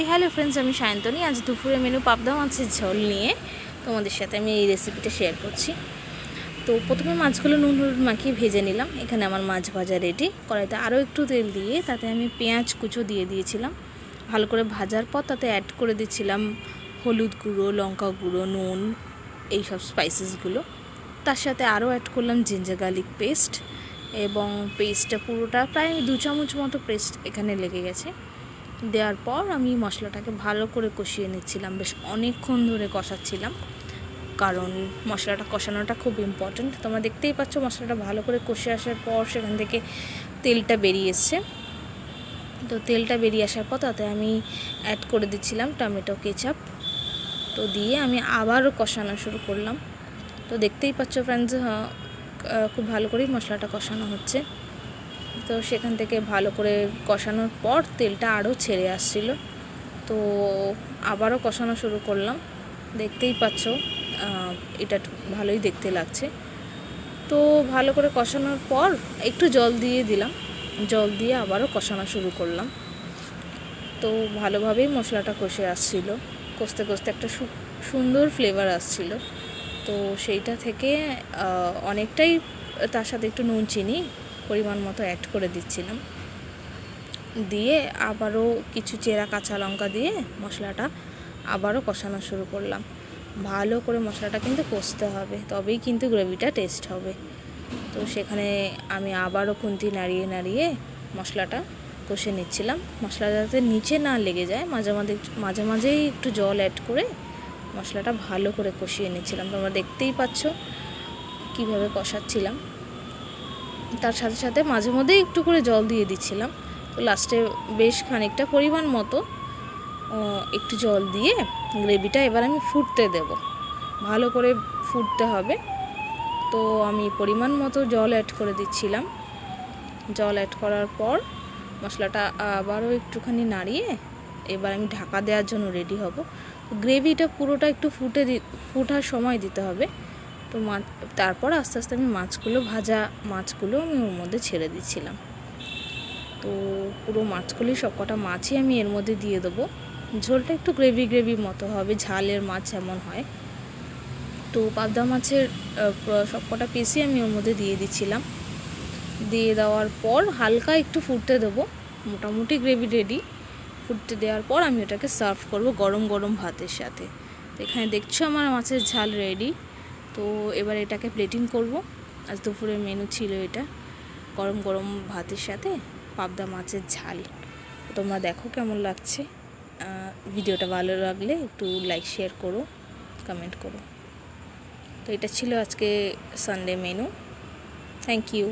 Hi hello friends, আমি সায়ন্তনী। আজ দুপুরে মেনু পাবদা মাছের ঝোল নিয়ে তোমাদের সাথে আমি এই রেসিপিটা শেয়ার করছি। তো প্রথমে মাছগুলো নুন হলুদ মাখিয়ে ভেজে নিলাম। এখানে আমার মাছ ভাজা রেডি। কড়াইতে আরও একটু তেল দিয়ে তাতে আমি পেঁয়াজ কুচো দিয়ে দিয়েছিলাম। ভালো করে ভাজার পর তাতে অ্যাড করে দিচ্ছিলাম হলুদ গুঁড়ো, লঙ্কা গুঁড়ো, নুন, এইসব স্পাইসেসগুলো। তার সাথে আরও অ্যাড করলাম জিঞ্জার গার্লিক পেস্ট, এবং পেস্টটা পুরোটা প্রায় 2 চামচ মতো পেস্ট এখানে লেগে গেছে। দেওয়ার পর আমি মশলাটাকে ভালো করে কষিয়ে নিচ্ছিলাম, বেশ অনেকক্ষণ ধরে কষাচ্ছিলাম, কারণ মশলাটা কষানোটা খুব ইম্পর্ট্যান্ট। তোমরা দেখতেই পাচ্ছ মশলাটা ভালো করে কষে আসার পর সেখান থেকে তেলটা বেরিয়ে এসছে। তো তেলটা বেরিয়ে আসার পর তাতে আমি অ্যাড করে দিচ্ছিলাম টমেটো কেচাপ। তো দিয়ে আমি আবারও কষানো শুরু করলাম। তো দেখতেই পাচ্ছ ফ্রেন্ডস, খুব ভালো করেই মশলাটা কষানো হচ্ছে। তো সেখান থেকে ভালো করে কষানোর পর তেলটা আরও ছেড়ে আসছিল। তো আবারও কষানো শুরু করলাম। দেখতেই পাচ্ছ এটা ভালোই দেখতে লাগছে। তো ভালো করে কষানোর পর একটু জল দিয়ে দিলাম। জল দিয়ে আবারও কষানো শুরু করলাম। তো ভালোভাবেই মশলাটা কষে আসছিল। কষতে কষতে একটা সুন্দর ফ্লেভার আসছিল। তো সেইটা থেকে অনেকটাই তার সাথে একটু নুন চিনি পরিমাণ মতো অ্যাড করে দিচ্ছিলাম। দিয়ে আবারও কিছু চেরা কাঁচা লঙ্কা দিয়ে মশলাটা আবারও কষানো শুরু করলাম। ভালো করে মশলাটা কিন্তু কষতে হবে, তবেই কিন্তু গ্রেভিটা টেস্ট হবে। তো সেখানে আমি আবারও খুন্তি নাড়িয়ে নাড়িয়ে মশলাটা কষে নিচ্ছিলাম। মশলা যাতে নিচে না লেগে যায়, মাঝে মাঝেই একটু জল অ্যাড করে মশলাটা ভালো করে কষিয়ে নিচ্ছিলাম। তোমরা দেখতেই পাচ্ছ কীভাবে কষাচ্ছিলাম। তার সাথে সাথে মাঝে মধ্যেই একটু করে জল দিয়ে দিচ্ছিলাম। তো লাস্টে বেশ খানিকটা পরিমাণ মতো একটু জল দিয়ে গ্রেভিটা এবার আমি ফুটতে দেব। ভালো করে ফুটতে হবে। তো আমি পরিমাণ মতো জল অ্যাড করে দিচ্ছিলাম। জল অ্যাড করার পর মশলাটা আবারও একটুখানি নাড়িয়ে এবার আমি ঢাকা দেওয়ার জন্য রেডি হব। গ্রেভিটা পুরোটা একটু ফুটার সময় দিতে হবে। তো তারপর আস্তে আস্তে আমি ভাজা মাছগুলো আমি ওর মধ্যে ছেড়ে দিচ্ছিলাম। তো পুরো মাছগুলি, সবকটা মাছই আমি এর মধ্যে দিয়ে দেবো। ঝোলটা একটু গ্রেভি মতো হবে, ঝালের মাছ যেমন হয়। তো পাবদা মাছের সবকটা পিসই আমি ওর মধ্যে দিয়ে দিচ্ছিলাম। দিয়ে দেওয়ার পর হালকা একটু ফুটতে দেবো। মোটামুটি গ্রেভি রেডি। ফুটতে দেওয়ার পর আমি ওটাকে সার্ভ করব গরম গরম ভাতের সাথে। তো এখানে দেখছো আমার মাছের ঝাল রেডি। তো এবার এটাকে প্লেটিং করব। আজ দুপুরের মেনু ছিল এটা, গরম গরম ভাতের সাথে পাবদা মাছের ঝাল। তোমরা দেখো কেমন লাগছে। ভিডিওটা ভালো লাগলে একটু লাইক শেয়ার করো, কমেন্ট করো। তো এটা ছিল আজকে সানডে মেনু। Thank you.